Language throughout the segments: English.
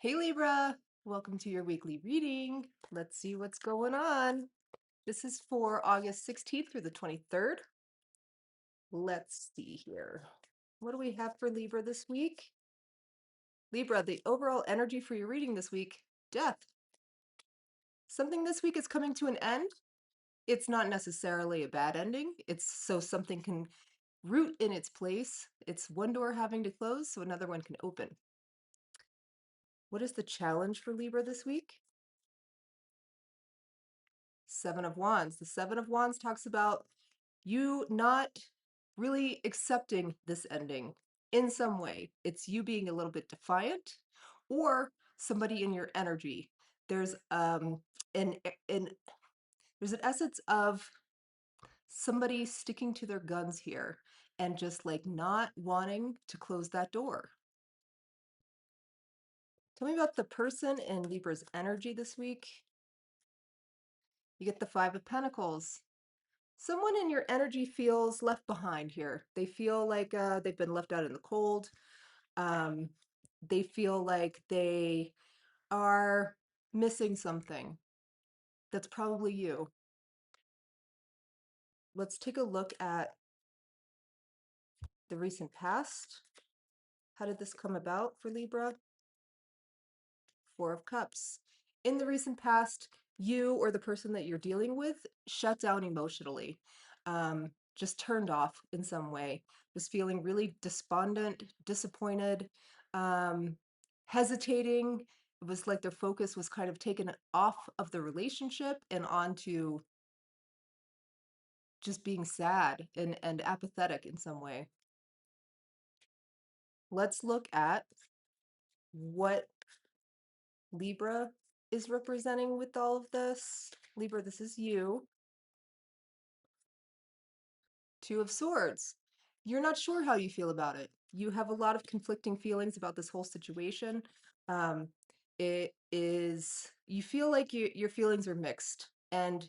Hey Libra, welcome to your weekly reading. Let's see what's going on. This is for August 16th through the 23rd. Let's see here. What do we have for Libra this week? Libra, the overall energy for your reading this week, death. Something this week is coming to an end. It's not necessarily a bad ending. It's so something can root in its place. It's one door having to close so another one can open. What is the challenge for Libra this week? Seven of Wands. The Seven of Wands talks about you not really accepting this ending in some way. It's you being a little bit defiant or somebody in your energy. There's an there's an essence of somebody sticking to their guns here and just like not wanting to close that door. Tell me about the person in Libra's energy this week. You get the Five of Pentacles. Someone in your energy feels left behind here. They feel like they've been left out in the cold. Um, they feel like they are missing something. That's probably you. Let's take a look at the recent past. How did this come about for Libra? Four of Cups. In the recent past, you or the person that you're dealing with shut down emotionally, just turned off in some way, was feeling really despondent, disappointed, um, hesitating. It was like their focus was kind of taken off of the relationship and onto just being sad and apathetic in some way. Let's look at what Libra is representing with all of this. Libra, this is you. Two of Swords. You're not sure how you feel about it. You have a lot of conflicting feelings about this whole situation. Um, you feel like your feelings are mixed and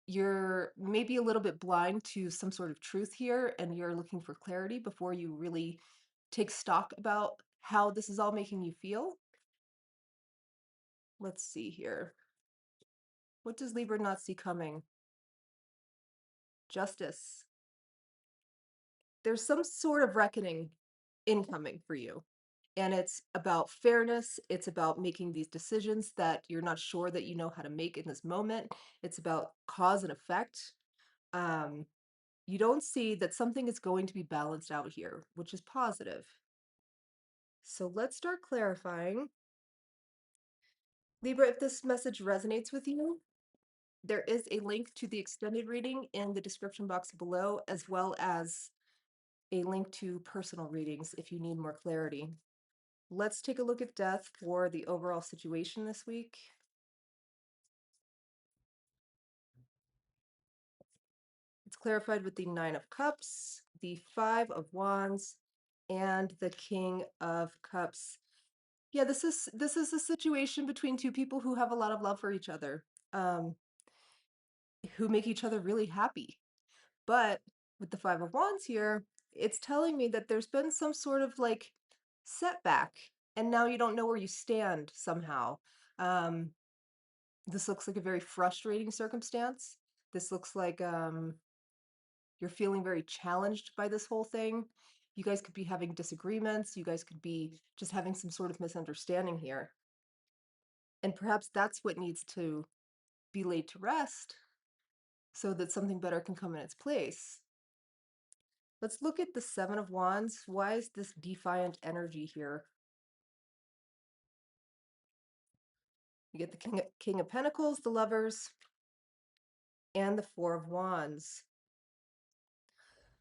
you're maybe a little bit blind to some sort of truth here and you're looking for clarity before you really take stock about how this is all making you feel. Let's see here. What does Libra not see coming? Justice. There's some sort of reckoning incoming for you. And it's about fairness. It's about making these decisions that you're not sure that you know how to make in this moment. It's about cause and effect. Um, you don't see that something is going to be balanced out here, which is positive. So let's start clarifying. Libra, if this message resonates with you, there is a link to the extended reading in the description box below, as well as a link to personal readings if you need more clarity. Let's take a look at death for the overall situation this week. It's clarified with the Nine of Cups, the Five of Wands, and the King of Cups. Yeah, this is a situation between two people who have a lot of love for each other, who make each other really happy. But with the Five of Wands here, it's telling me that there's been some sort of like setback, and now you don't know where you stand somehow. Um, this looks like a very frustrating circumstance. This looks like you're feeling very challenged by this whole thing. You guys could be having disagreements. You guys could be just having some sort of misunderstanding here. And perhaps that's what needs to be laid to rest so that something better can come in its place. Let's look at the Seven of Wands. Why is this defiant energy here? You get the King of Pentacles, the Lovers, and the Four of Wands.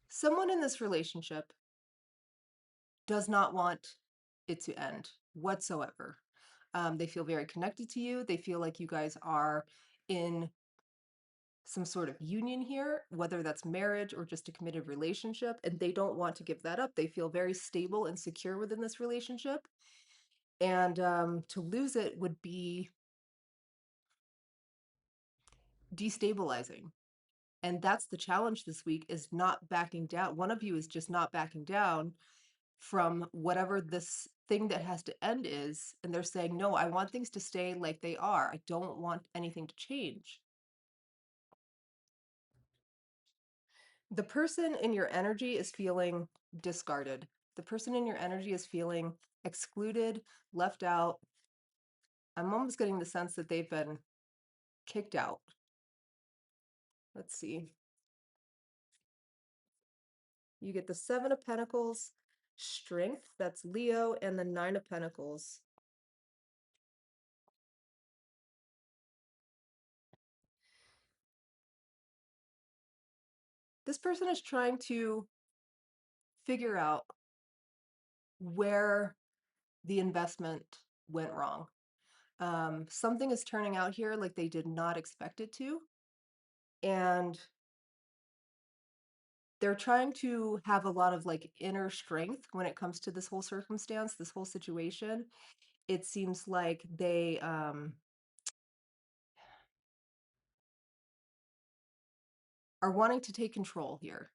Someone in this relationship does not want it to end whatsoever. They feel very connected to you. They feel like you guys are in some sort of union here, whether that's marriage or just a committed relationship, and they don't want to give that up. They feel very stable and secure within this relationship. And to lose it would be destabilizing. And that's the challenge this week, is not backing down. One of you is just not backing down from whatever this thing that has to end is, and they're saying, no, I want things to stay like they are. I don't want anything to change. The person in your energy is feeling discarded. The person in your energy is feeling excluded, left out. I'm almost getting the sense that they've been kicked out. Let's see. You get the Seven of Pentacles, Strength, that's Leo, and the Nine of Pentacles. This person is trying to figure out where the investment went wrong. Something is turning out here like they did not expect it to. And they're trying to have a lot of like inner strength when it comes to this whole circumstance, this whole situation. It seems like they are wanting to take control here.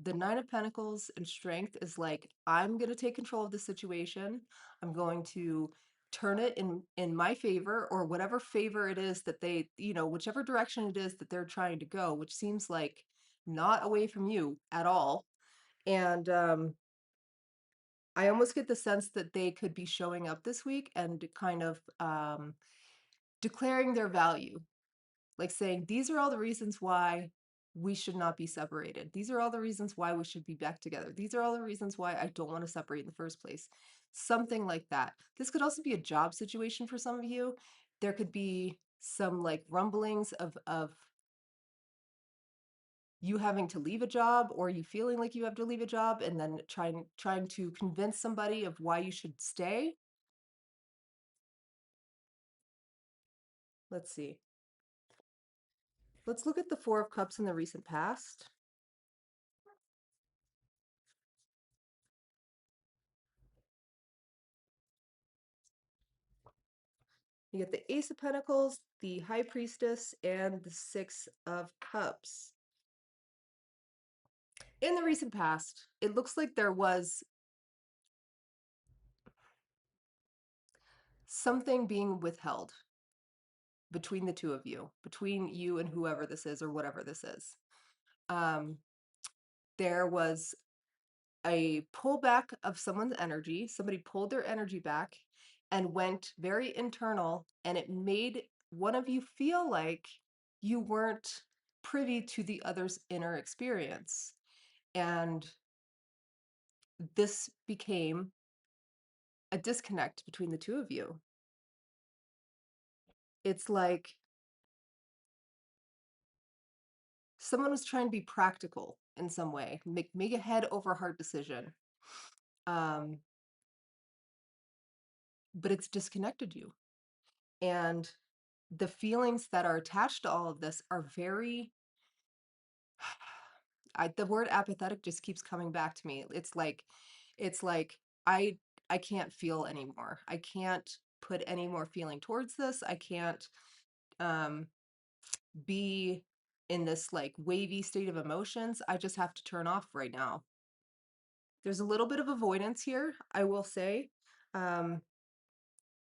The Nine of Pentacles and Strength is like, I'm going to take control of the situation. I'm going to turn it in my favor, or whatever favor it is that they, whichever direction it is that they're trying to go, which seems like not away from you at all. And I almost get the sense that they could be showing up this week and kind of declaring their value, like saying, these are all the reasons why we should not be separated. These are all the reasons why we should be back together. These are all the reasons why I don't want to separate in the first place. Something like that. This could also be a job situation for some of you. There could be some like rumblings of you having to leave a job, or you feeling like you have to leave a job, and then trying to convince somebody of why you should stay. Let's see. Let's look at the Four of Cups in the recent past. You get the Ace of Pentacles, the High Priestess, and the Six of Cups. In the recent past, it looks like there was something being withheld between the two of you, between you and whoever this is or whatever this is. There was a pullback of someone's energy. Somebody pulled their energy back and went very internal, and it made one of you feel like you weren't privy to the other's inner experience. And this became a disconnect between the two of you. It's like someone was trying to be practical in some way, make a head over heart decision. Um, but it's disconnected you. And the feelings that are attached to all of this are very, the word apathetic just keeps coming back to me. It's like I I can't feel anymore. I can't put any more feeling towards this. I can't um be in this like wavy state of emotions. I just have to turn off right now. There's a little bit of avoidance here, I will say. Um,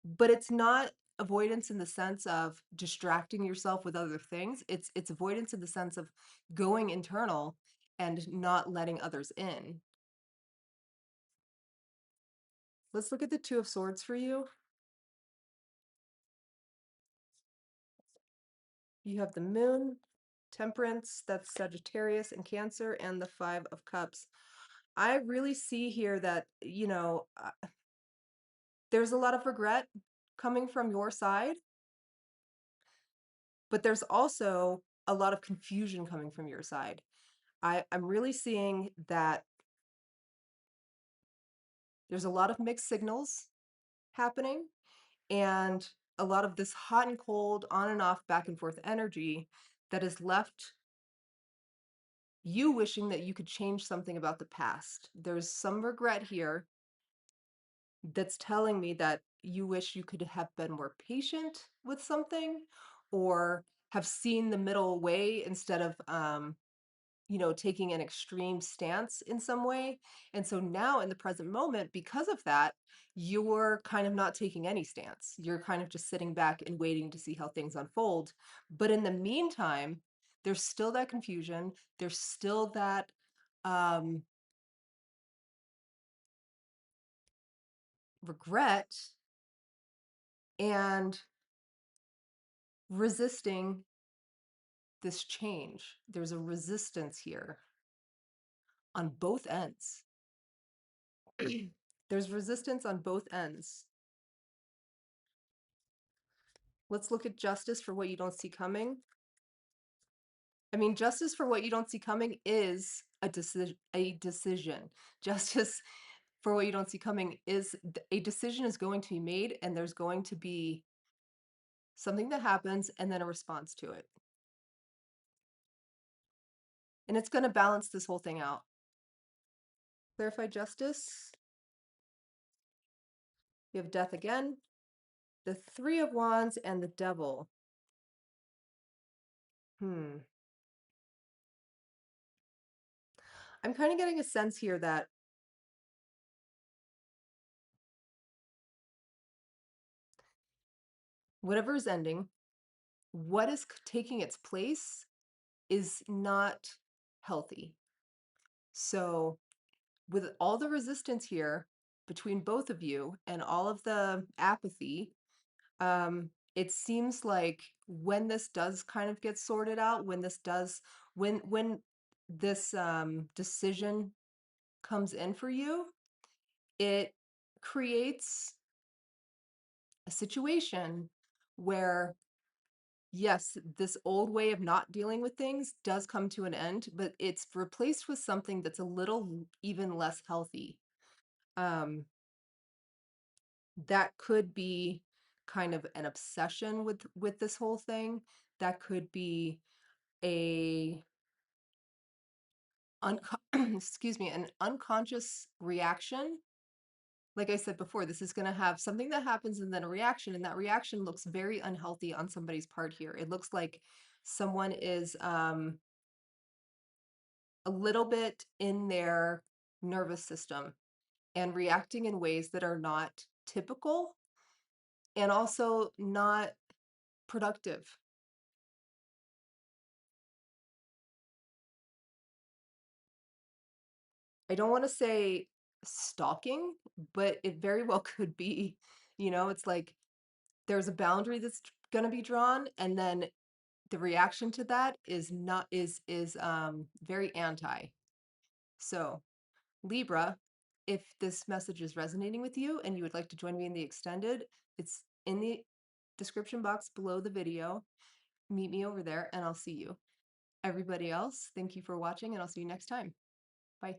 but it's not avoidance in the sense of distracting yourself with other things. It's avoidance in the sense of going internal and not letting others in. Let's look at the Two of Swords for you. You have the Moon, Temperance, that's Sagittarius and Cancer, and the Five of Cups. I really see here that, there's a lot of regret coming from your side, but there's also a lot of confusion coming from your side. I'm really seeing that there's a lot of mixed signals happening, and a lot of this hot and cold, on and off, back and forth energy that has left you wishing that you could change something about the past. There's some regret here that's telling me that you wish you could have been more patient with something, or have seen the middle way instead of taking an extreme stance in some way. And so now in the present moment, because of that, you're kind of not taking any stance. You're kind of just sitting back and waiting to see how things unfold. But in the meantime, there's still that confusion. There's still that um, regret and resisting this change. There's a resistance here on both ends. There's resistance on both ends. Let's look at justice for what you don't see coming. I mean, justice for what you don't see coming is a decision. Justice for what you don't see coming is a decision is going to be made, and there's going to be something that happens and then a response to it. And it's going to balance this whole thing out. Clarify justice. You have death again, the Three of Wands, and the Devil. I'm kind of getting a sense here that whatever is ending, what is taking its place is not healthy. So, with all the resistance here between both of you and all of the apathy, it seems like when this does kind of get sorted out, when this decision comes in for you, it creates a situation where, yes, this old way of not dealing with things does come to an end, but it's replaced with something that's a little even less healthy. That could be kind of an obsession with this whole thing. That could be a excuse me, an unconscious reaction. Like I said before, this is going to have something that happens and then a reaction, and that reaction looks very unhealthy on somebody's part here. It looks like someone is a little bit in their nervous system and reacting in ways that are not typical and also not productive. I don't want to say stalking, but it very well could be. It's like there's a boundary that's going to be drawn, and then the reaction to that is not is very anti. So, Libra, if this message is resonating with you and you would like to join me in the extended, it's in the description box below the video. Meet me over there and I'll see you. Everybody else, thank you for watching, and I'll see you next time. Bye.